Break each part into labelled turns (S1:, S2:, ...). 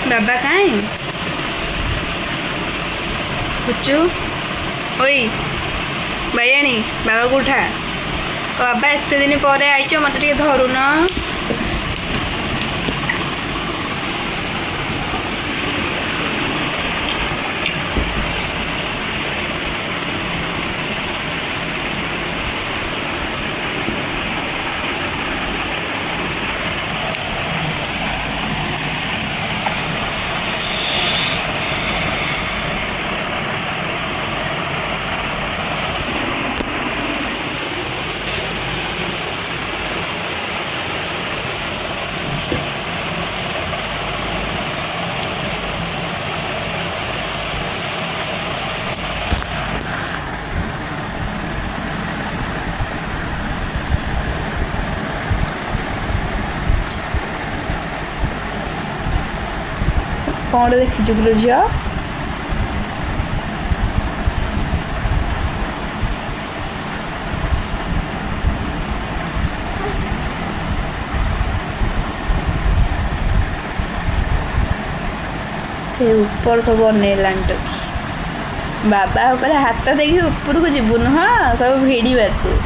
S1: ବାବା କାଇଁ ପୁଚୁ ଓଇ ବାଇଆଣୀ ବାବାକୁ ଉଠା ବାବା ଏତେ ଦିନ ପରେ ଆଇଛ ମତେ ଟିକେ ଧରୁନ କ'ଣ ଦେଖିଛୁ କିଲୋ ଝିଅ ସେ ଉପର ସବୁ ଅନେଇଲାଣି ଟୋକି ବାବା ଉପରେ ହାତ ଦେଇକି ଉପରକୁ ଯିବୁନୁ ହଁ ସବୁ ଭିଡ଼ିବାକୁ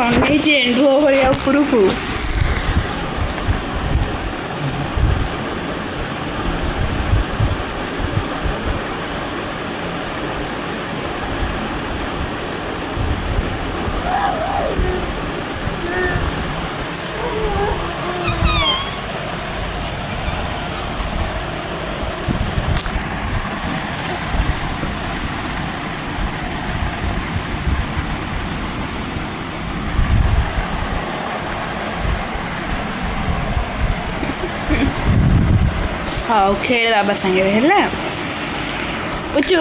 S1: ଅନେଇଛି ଏଣ୍ଡୁଅ ଭଳିଆ ଉପରକୁ ହଉ ଖେଳ ବାବା ସାଙ୍ଗରେ ହେଲା ପୁଚୁ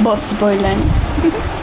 S1: ବସି ପଡ଼ିଲାଣି